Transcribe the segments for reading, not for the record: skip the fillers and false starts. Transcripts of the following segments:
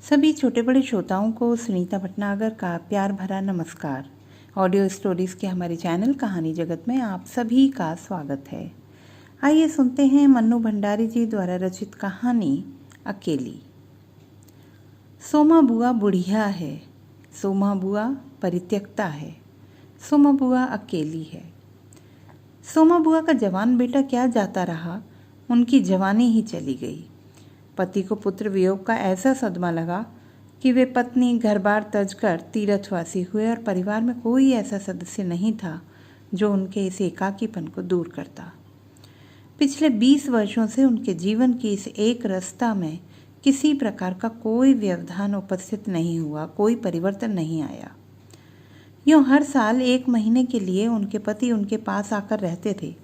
सभी छोटे बड़े श्रोताओं को सुनीता भटनागर का प्यार भरा नमस्कार। ऑडियो स्टोरीज़ के हमारे चैनल कहानी जगत में आप सभी का स्वागत है। आइए सुनते हैं मन्नू भंडारी जी द्वारा रचित कहानी अकेली। सोमा बुआ बुढ़िया है, सोमा बुआ परित्यक्ता है, सोमा बुआ अकेली है। सोमा बुआ का जवान बेटा क्या जाता रहा, उनकी जवानी ही चली गई। पति को पुत्र वियोग का ऐसा सदमा लगा कि वे पत्नी घर बार तज कर तीर्थवासी हुए और परिवार में कोई ऐसा सदस्य नहीं था जो उनके इस एकाकीपन को दूर करता। पिछले 20 वर्षों से उनके जीवन की इस एक रास्ता में किसी प्रकार का कोई व्यवधान उपस्थित नहीं हुआ, कोई परिवर्तन नहीं आया। यूँ हर साल 1 महीने के लिए उनके पति उनके पास आकर रहते थे,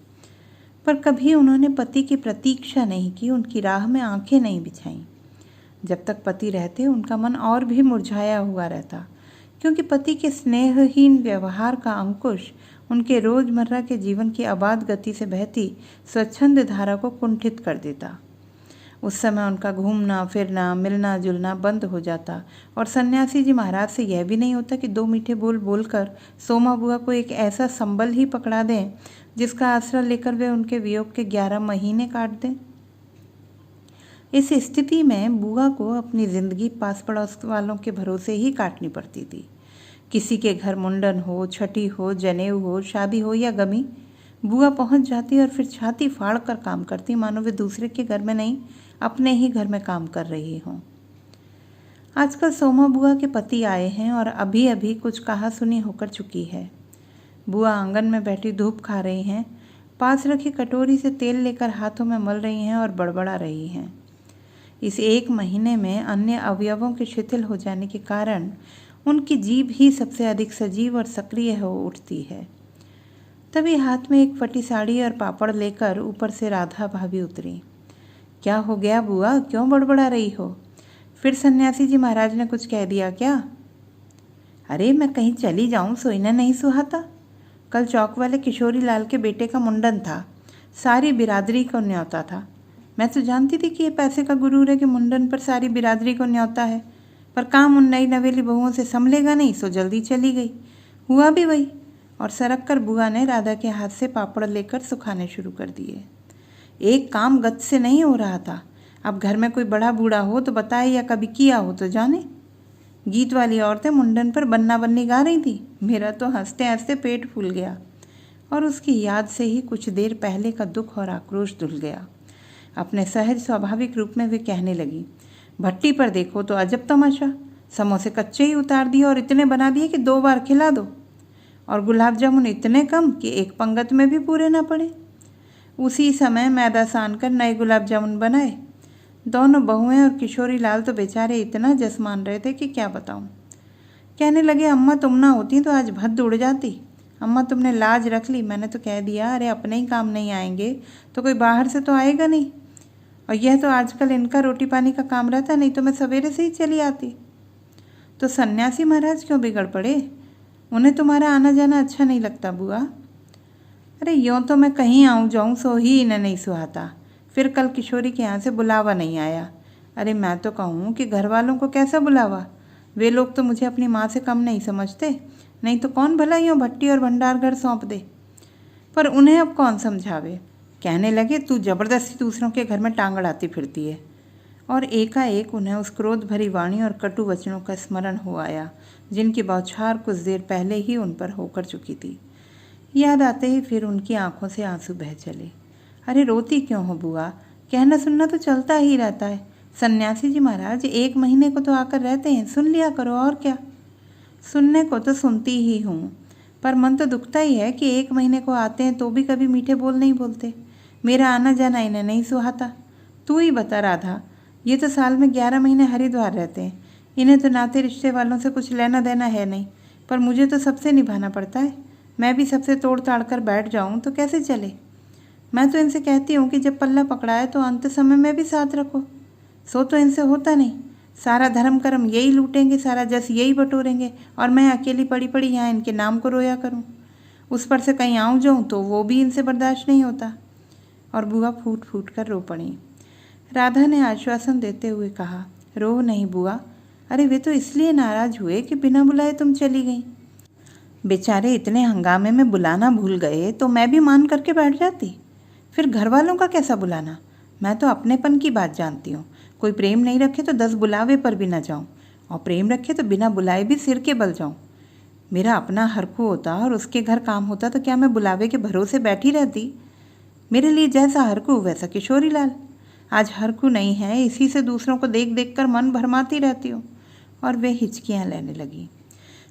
पर कभी उन्होंने पति की प्रतीक्षा नहीं की, उनकी राह में आंखें नहीं बिछाईं। जब तक पति रहते उनका मन और भी मुरझाया हुआ रहता, क्योंकि पति के स्नेहहीन व्यवहार का अंकुश उनके रोजमर्रा के जीवन की अबाध गति से बहती स्वच्छंद धारा को कुंठित कर देता। उस समय उनका घूमना फिरना, मिलना जुलना बंद हो जाता और सन्यासी जी महाराज से यह भी नहीं होता कि 2 मीठे बोल बोलकर सोमा बुआ को एक ऐसा संबल ही पकड़ा दें जिसका आसरा लेकर वे उनके वियोग के 11 महीने काट दें। इस स्थिति में बुआ को अपनी जिंदगी पास पड़ोस वालों के भरोसे ही काटनी पड़ती थी। किसी के घर मुंडन हो, छठी हो, जनेऊ हो, शादी हो या गमी, बुआ पहुंच जाती और फिर छाती फाड़ कर काम करती, मानो वे दूसरे के घर में नहीं अपने ही घर में काम कर रही हों। आजकल सोमा बुआ के पति आए हैं और अभी अभी कुछ कहा सुनी होकर चुकी है। बुआ आंगन में बैठी धूप खा रही हैं, पास रखी कटोरी से तेल लेकर हाथों में मल रही हैं और बड़बड़ा रही हैं। इस 1 महीने में अन्य अवयवों के शिथिल हो जाने के कारण उनकी जीभ ही सबसे अधिक सजीव और सक्रिय हो उठती है। तभी हाथ में एक फटी साड़ी और पापड़ लेकर ऊपर से राधा भाभी उतरी। क्या हो गया बुआ, क्यों बड़बड़ा रही हो? फिर सन्यासी जी महाराज ने कुछ कह दिया क्या? अरे मैं कहीं चली जाऊं सोईना नहीं सुहाता। कल चौक वाले किशोरी लाल के बेटे का मुंडन था, सारी बिरादरी को न्योता था। मैं तो जानती थी कि ये पैसे का गुरूर है कि मुंडन पर सारी बिरादरी को न्योता है, पर काम उन नई नवेली बहुओं से संभलेगा नहीं, सो जल्दी चली गई। हुआ भी वही। और सरक कर बुआ ने राधा के हाथ से पापड़ लेकर सुखाने शुरू कर दिए। एक काम गत से नहीं हो रहा था। अब घर में कोई बड़ा बूढ़ा हो तो बताए या कभी किया हो तो जाने। गीत वाली औरतें मुंडन पर बन्ना बन्नी गा रही थी। मेरा तो हंसते हंसते पेट फूल गया और उसकी याद से ही कुछ देर पहले का दुख और आक्रोश धुल गया। अपने सहज स्वाभाविक रूप में वे कहने लगी, भट्टी पर देखो तो अजब तमाशा, समोसे कच्चे ही उतार दिए और इतने बना दिए कि 2 बार खिला दो, और गुलाब जामुन इतने कम कि एक पंगत में भी पूरे ना पड़े। उसी समय मैदा सान कर नए गुलाब जामुन बनाए। दोनों बहुएं और किशोरी लाल तो बेचारे इतना जस मान रहे थे कि क्या बताऊं। कहने लगे, अम्मा तुम ना होती तो आज भद्द उड़ जाती। अम्मा तुमने लाज रख ली। मैंने तो कह दिया, अरे अपने ही काम नहीं आएंगे तो कोई बाहर से तो आएगा नहीं। और यह तो आजकल इनका रोटी पानी का काम रहता, नहीं तो मैं सवेरे से ही चली आती। तो सन्यासी महाराज क्यों बिगड़ पड़े? उन्हें तुम्हारा आना जाना अच्छा नहीं लगता बुआ? अरे यूँ तो मैं कहीं आऊँ जाऊँ सो ही इन्हें नहीं सुहाता। फिर कल किशोरी के यहाँ से बुलावा नहीं आया। अरे मैं तो कहूँ कि घर वालों को कैसा बुलावा? वे लोग तो मुझे अपनी माँ से कम नहीं समझते, नहीं तो कौन भला यूँ भट्टी और भंडार घर सौंप दे। पर उन्हें अब कौन समझावे। कहने लगे, तू जबरदस्ती दूसरों के घर में टांग अड़ाती फिरती है। और एकाएक उन्हें उस क्रोध भरी वाणी और कटु वचनों का स्मरण हो आया जिनकी बौछार कुछ देर पहले ही उन पर होकर चुकी थी। याद आते ही फिर उनकी आंखों से आंसू बह चले। अरे रोती क्यों हो बुआ? कहना सुनना तो चलता ही रहता है। सन्यासी जी महाराज 1 महीने को तो आकर रहते हैं, सुन लिया करो। और क्या, सुनने को तो सुनती ही हूँ, पर मन तो दुखता ही है कि 1 महीने को आते हैं तो भी कभी मीठे बोल नहीं बोलते। मेरा आना जाना इन्हें नहीं सुहाता। तू ही बता राधा, ये तो साल में 11 महीने हरिद्वार रहते हैं। इन्हें तो नाते रिश्ते वालों से कुछ लेना देना है नहीं, पर मुझे तो सबसे निभाना पड़ता है। मैं भी सबसे तोड़ ताड़ कर बैठ जाऊँ तो कैसे चले? मैं तो इनसे कहती हूँ कि जब पल्ला पकड़ाए तो अंत समय में भी साथ रखो। सो तो इनसे होता नहीं। सारा धर्म कर्म यही लूटेंगे, सारा जस यही बटोरेंगे, और मैं अकेली पड़ी पड़ी यहाँ इनके नाम को रोया करूँ। उस पर से कहीं आऊँ जाऊँ तो वो भी इनसे बर्दाश्त नहीं होता। और बुआ फूट फूट कर रो पड़ी। राधा ने आश्वासन देते हुए कहा, रो नहीं बुआ, अरे वे तो इसलिए नाराज हुए कि बिना बुलाए तुम चली गई। बेचारे इतने हंगामे में बुलाना भूल गए तो मैं भी मान करके बैठ जाती। फिर घर वालों का कैसा बुलाना? मैं तो अपनेपन की बात जानती हूँ। कोई प्रेम नहीं रखे तो 10 बुलावे पर भी ना जाऊँ, और प्रेम रखे तो बिना बुलाए भी सिर के बल जाऊँ। मेरा अपना हरखू होता और उसके घर काम होता तो क्या मैं बुलावे के भरोसे बैठी रहती? मेरे लिए जैसा हरखू वैसा किशोरी लाल। आज हरखू नहीं है, इसी से दूसरों को देख देख कर मन भरमाती रहती हूँ। और वे हिचकियाँ लेने लगी।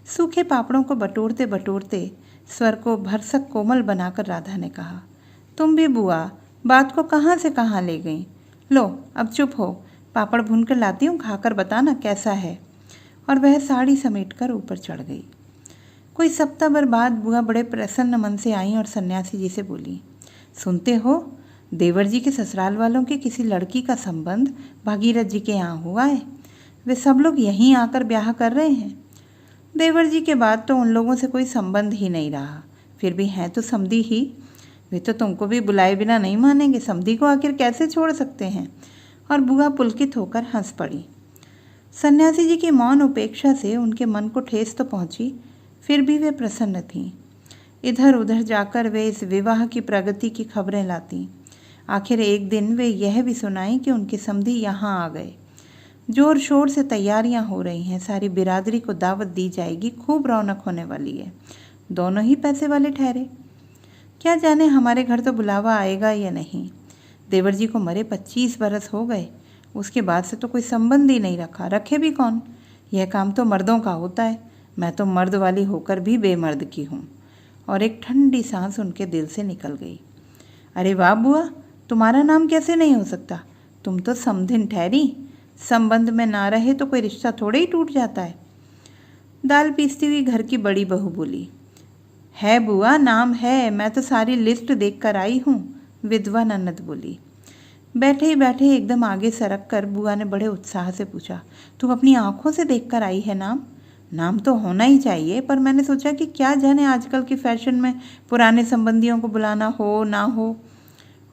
सूखे पापड़ों को बटोरते बटोरते स्वर को भरसक कोमल बनाकर राधा ने कहा, तुम भी बुआ बात को कहाँ से कहाँ ले गई। लो अब चुप हो, पापड़ भून कर लाती हूँ, खाकर बताना कैसा है। और वह साड़ी समेट कर ऊपर चढ़ गई। कोई सप्ताह भर बाद बुआ बड़े प्रसन्न मन से आई और सन्यासी जी से बोली, सुनते हो, देवर जी के ससुराल वालों के किसी लड़की का संबंध भागीरथ जी के यहाँ हुआ है। वे सब लोग यहीं आकर ब्याह कर रहे हैं। देवर जी के बाद तो उन लोगों से कोई संबंध ही नहीं रहा, फिर भी हैं तो समधी ही। वे तो तुमको भी बुलाए बिना नहीं मानेंगे, समधी को आखिर कैसे छोड़ सकते हैं। और बुआ पुलकित होकर हंस पड़ी। सन्यासी जी की मौन उपेक्षा से उनके मन को ठेस तो पहुंची, फिर भी वे प्रसन्न थीं। इधर उधर जाकर वे इस विवाह की प्रगति की खबरें लातीं। आखिर एक दिन वे यह भी सुनाई कि उनके समधी यहाँ आ गए। जोर शोर से तैयारियां हो रही हैं, सारी बिरादरी को दावत दी जाएगी, खूब रौनक होने वाली है। दोनों ही पैसे वाले ठहरे। क्या जाने हमारे घर तो बुलावा आएगा या नहीं। देवर जी को मरे 25 बरस हो गए, उसके बाद से तो कोई संबंध ही नहीं रखा। रखे भी कौन? यह काम तो मर्दों का होता है। मैं तो मर्द वाली होकर भी बेमर्द की हूँ। और एक ठंडी सांस उनके दिल से निकल गई। अरे वाह बुआ, तुम्हारा नाम कैसे नहीं हो सकता? तुम तो समधिन ठहरी। संबंध में ना रहे तो कोई रिश्ता थोड़े ही टूट जाता है। दाल पीसती हुई घर की बड़ी बहू बोली, है बुआ, नाम है, मैं तो सारी लिस्ट देख कर आई हूँ। विधवा ननद बोली। बैठे ही बैठे एकदम आगे सरक कर बुआ ने बड़े उत्साह से पूछा, तुम अपनी आंखों से देख कर आई है नाम? नाम तो होना ही चाहिए, पर मैंने सोचा कि क्या जाने आजकल के फैशन में पुराने संबंधियों को बुलाना हो ना हो।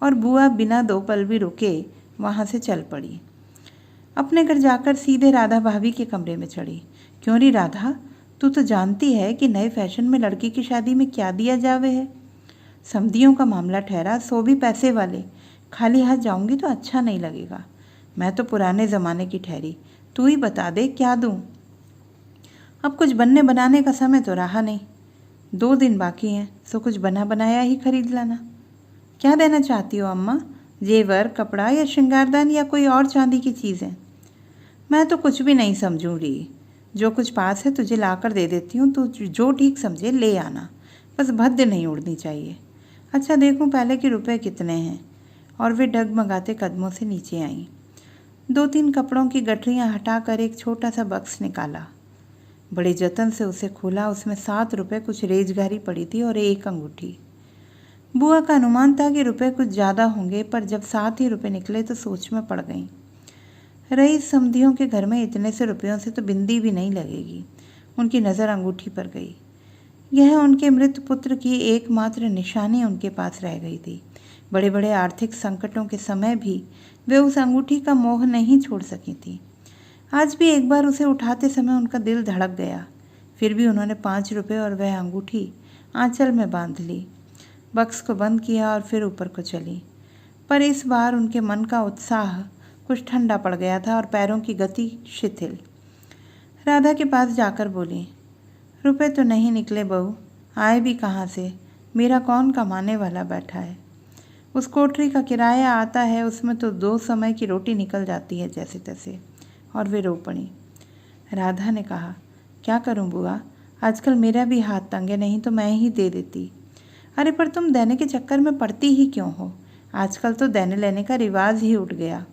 और बुआ बिना 2 पल भी रुके वहाँ से चल पड़ी। अपने घर जाकर सीधे राधा भाभी के कमरे में चढ़ी। क्यों री राधा, तू तो जानती है कि नए फैशन में लड़की की शादी में क्या दिया जावे है। समधियों का मामला ठहरा, सो भी पैसे वाले। खाली हाथ जाऊंगी तो अच्छा नहीं लगेगा। मैं तो पुराने ज़माने की ठहरी, तू ही बता दे क्या दूँ। अब कुछ बनने बनाने का समय तो रहा नहीं। 2 दिन बाकी हैं, सो कुछ बना बनाया ही खरीद लाना। क्या देना चाहती हो अम्मा? जेवर, कपड़ा या श्रृंगारदान या कोई और चांदी की चीज़ें? मैं तो कुछ भी नहीं समझूंगी। जो कुछ पास है तुझे ला कर दे देती हूँ, तो जो ठीक समझे ले आना। बस भद्द नहीं उड़नी चाहिए। अच्छा देखूँ पहले के रुपए कितने हैं। और वे डगमगाते कदमों से नीचे आईं। 2-3 कपड़ों की गठरियाँ हटाकर एक छोटा सा बक्स निकाला। बड़े जतन से उसे खोला। उसमें 7 रुपये कुछ रेजगारी पड़ी थी और 1 अंगूठी। बुआ का अनुमान था कि रुपए कुछ ज़्यादा होंगे, पर जब 7 ही रुपये निकले तो सोच में पड़ गईं। रईस समधियों के घर में इतने से रुपयों से तो बिंदी भी नहीं लगेगी। उनकी नज़र अंगूठी पर गई। यह उनके मृत पुत्र की एकमात्र निशानी उनके पास रह गई थी। बड़े बड़े आर्थिक संकटों के समय भी वे उस अंगूठी का मोह नहीं छोड़ सकी थी। आज भी एक बार उसे उठाते समय उनका दिल धड़क गया। फिर भी उन्होंने 5 रुपये और वह अंगूठी आंचल में बांध ली। बक्स को बंद किया और फिर ऊपर को चली। पर इस बार उनके मन का उत्साह कुछ ठंडा पड़ गया था और पैरों की गति शिथिल। राधा के पास जाकर बोली, रुपए तो नहीं निकले बहू, आए भी कहाँ से? मेरा कौन कमाने वाला बैठा है? उस कोठरी का किराया आता है, उसमें तो 2 समय की रोटी निकल जाती है जैसे तैसे। और वे रो पड़ी। राधा ने कहा, क्या करूं बुआ, आजकल मेरा भी हाथ तंग है, नहीं तो मैं ही दे देती। अरे पर तुम देने के चक्कर में पड़ती ही क्यों हो? आजकल तो देने लेने का रिवाज ही उठ गया।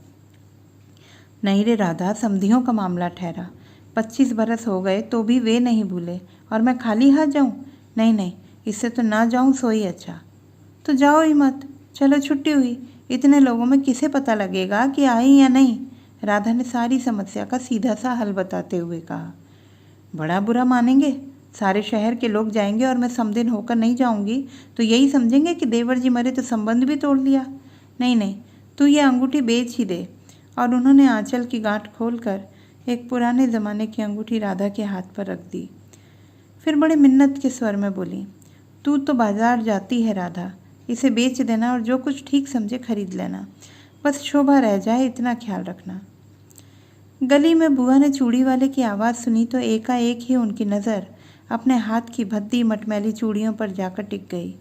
नहीं रे राधा, समधियों का मामला ठहरा। 25 बरस हो गए तो भी वे नहीं भूले, और मैं खाली हाथ जाऊं? नहीं नहीं, इससे तो ना जाऊं सो ही अच्छा। तो जाओ ही मत, चलो छुट्टी हुई। इतने लोगों में किसे पता लगेगा कि आई या नहीं? राधा ने सारी समस्या का सीधा सा हल बताते हुए कहा। बड़ा बुरा मानेंगे, सारे शहर के लोग जाएंगे और मैं समधिन होकर नहीं जाऊंगी तो यही समझेंगे कि देवर जी मरे तो संबंध भी तोड़ लिया। नहीं नहीं, तू ये अंगूठी बेच ही दे। और उन्होंने आंचल की गांठ खोलकर एक पुराने ज़माने की अंगूठी राधा के हाथ पर रख दी। फिर बड़े मिन्नत के स्वर में बोली, तू तो बाजार जाती है राधा, इसे बेच देना और जो कुछ ठीक समझे खरीद लेना, बस शोभा रह जाए इतना ख्याल रखना। गली में बुआ ने चूड़ी वाले की आवाज़ सुनी तो एकाएक ही उनकी नज़र अपने हाथ की भद्दी मटमैली चूड़ियों पर जाकर टिक गई।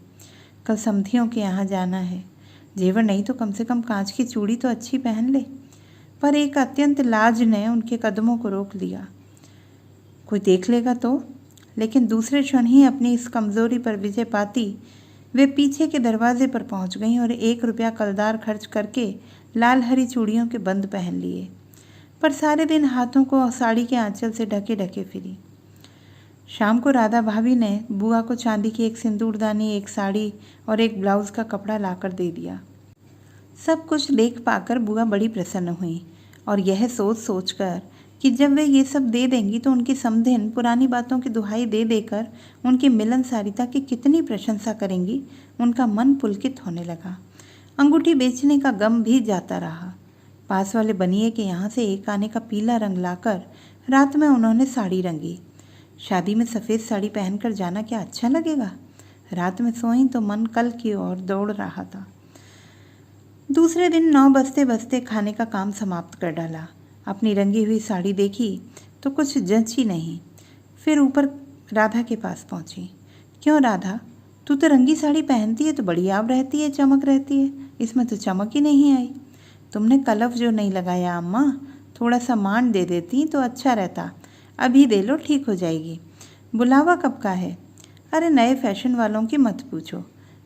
कल समधियों के यहाँ जाना है, जेवर नहीं तो कम से कम कांच की चूड़ी तो अच्छी पहन ले। पर एक अत्यंत लाज ने उनके कदमों को रोक लिया। कोई देख लेगा तो? लेकिन दूसरे क्षण ही अपनी इस कमज़ोरी पर विजय पाती वे पीछे के दरवाजे पर पहुंच गईं और 1 रुपया कलदार खर्च करके लाल हरी चूड़ियों के बंद पहन लिए। पर सारे दिन हाथों को साड़ी के आंचल से ढके ढके फिरी। शाम को राधा भाभी ने बुआ को चांदी की एक सिंदूरदानी, एक साड़ी और एक ब्लाउज़ का कपड़ा लाकर दे दिया। सब कुछ देख पाकर बुआ बड़ी प्रसन्न हुई और यह सोच सोचकर कि जब वे ये सब दे देंगी तो उनकी समधिन पुरानी बातों की दुहाई दे देकर उनकी मिलनसारिता की कितनी प्रशंसा करेंगी, उनका मन पुलकित होने लगा। अंगूठी बेचने का गम भी जाता रहा। पास वाले बनिए के यहाँ से एक आने का पीला रंग लाकर रात में उन्होंने साड़ी रंगी। शादी में सफ़ेद साड़ी पहनकर जाना क्या अच्छा लगेगा? रात में सोई तो मन कल की ओर दौड़ रहा था। दूसरे दिन 9 बजते बजते खाने का काम समाप्त कर डाला। अपनी रंगी हुई साड़ी देखी तो कुछ जंची नहीं। फिर ऊपर राधा के पास पहुंची। क्यों राधा, तू तो रंगी साड़ी पहनती है तो बड़ी आव रहती है, चमक रहती है, इसमें तो चमक ही नहीं आई। तुमने कलफ जो नहीं लगाया अम्मा, थोड़ा सा मान दे देती तो अच्छा रहता। अभी दे लो, ठीक हो जाएगी। बुलावा कब का है? अरे नए फैशन वालों की मत पूछो,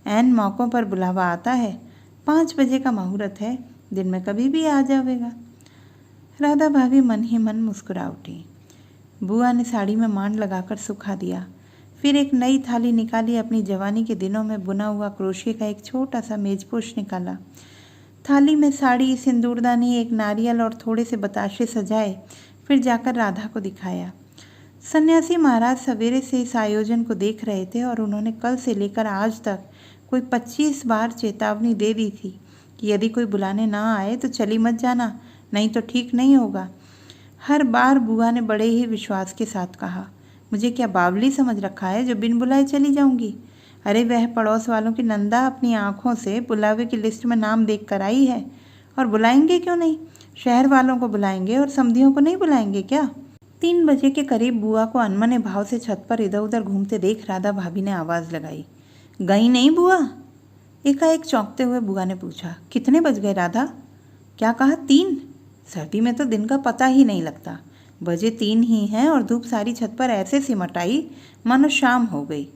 ऐन मौक़ों पर बुलावा आता है। 5 बजे का मुहूर्त है, दिन में कभी भी आ जाएगा। राधा भाभी मन ही मन मुस्कुरा उठी। बुआ ने साड़ी में मान लगाकर सुखा दिया। फिर एक नई थाली निकाली। अपनी जवानी के दिनों में बुना हुआ क्रोशिये का एक छोटा सा मेजपोश निकाला। थाली में साड़ी, सिंदूरदानी, एक नारियल और थोड़े से बताशे सजाए। फिर जाकर राधा को दिखाया। सन्यासी महाराज सवेरे से इस आयोजन को देख रहे थे और उन्होंने कल से लेकर आज तक कोई 25 बार चेतावनी दे दी थी कि यदि कोई बुलाने ना आए तो चली मत जाना, नहीं तो ठीक नहीं होगा। हर बार बुआ ने बड़े ही विश्वास के साथ कहा, मुझे क्या बावली समझ रखा है जो बिन बुलाए चली जाऊंगी? अरे वह पड़ोस वालों की नंदा अपनी आंखों से बुलावे की लिस्ट में नाम देख कर आई है, और बुलाएंगे क्यों नहीं? शहर वालों को बुलाएंगे और समधियों को नहीं बुलाएंगे क्या? 3 बजे के करीब बुआ को अनमने भाव से छत पर इधर उधर घूमते देख राधा भाभी ने आवाज़ लगाई, गई नहीं बुआ? एकाएक चौंकते हुए बुआ ने पूछा, कितने बज गए राधा? क्या कहा? 3? सर्दी में तो दिन का पता ही नहीं लगता। बजे 3 ही हैं और धूप सारी छत पर ऐसे सिमट आई मानो शाम हो गई।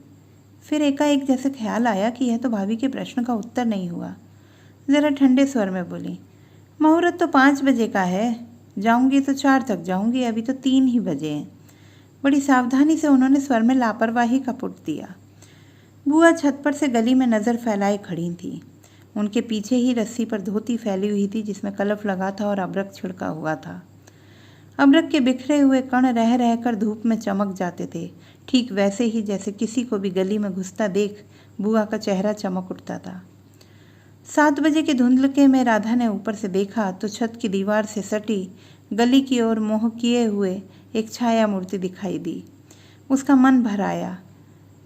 फिर एकाएक जैसे ख्याल आया कि यह तो भाभी के प्रश्न का उत्तर नहीं हुआ। ज़रा ठंडे स्वर में बोली, मुहूर्त तो 5 बजे का है, जाऊंगी तो 4 तक जाऊंगी, अभी तो 3 ही बजे हैं। बड़ी सावधानी से उन्होंने स्वर में लापरवाही का पुट दिया। बुआ छत पर से गली में नज़र फैलाए खड़ी थी। उनके पीछे ही रस्सी पर धोती फैली हुई थी जिसमें कलफ लगा था और अबरक छिड़का हुआ था। अबरक के बिखरे हुए कण रह रहकर धूप में चमक जाते थे, ठीक वैसे ही जैसे किसी को भी गली में घुसता देख बुआ का चेहरा चमक उठता था। 7 बजे के धुंधलके में राधा ने ऊपर से देखा तो छत की दीवार से सटी गली की ओर मुँह किए हुए एक छाया मूर्ति दिखाई दी। उसका मन भर आया।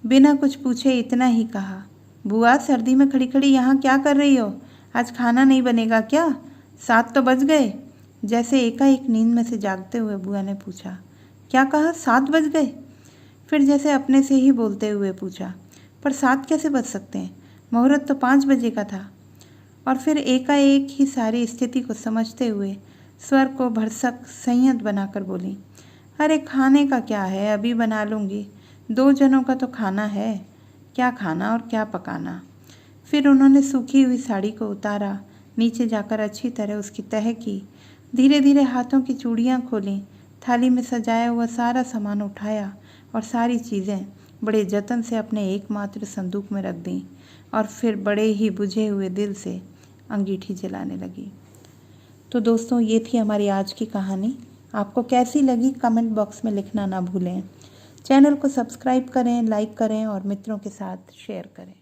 बिना कुछ पूछे इतना ही कहा, बुआ सर्दी में खड़ी खड़ी यहाँ क्या कर रही हो? आज खाना नहीं बनेगा क्या? 7 तो बज गए। जैसे एकाएक नींद में से जागते हुए बुआ ने पूछा, क्या कहा? 7 बज गए? फिर जैसे अपने से ही बोलते हुए पूछा, पर 7 कैसे बज सकते हैं? मुहूर्त तो 5 बजे का था। और फिर एकाएक ही सारी स्थिति को समझते हुए स्वर को भरसक संयत बनाकर बोली, अरे खाने का क्या है, अभी बना लूँगी, 2 जनों का तो खाना है, क्या खाना और क्या पकाना। फिर उन्होंने सूखी हुई साड़ी को उतारा, नीचे जाकर अच्छी तरह उसकी तह की, धीरे धीरे हाथों की चूड़ियाँ खोलीं, थाली में सजाया हुआ सारा सामान उठाया और सारी चीज़ें बड़े जतन से अपने एकमात्र संदूक में रख दीं और फिर बड़े ही बुझे हुए दिल से अंगीठी जलाने लगी। तो दोस्तों, ये थी हमारी आज की कहानी। आपको कैसी लगी कमेंट बॉक्स में लिखना ना भूलें। चैनल को सब्सक्राइब करें, लाइक करें और मित्रों के साथ शेयर करें।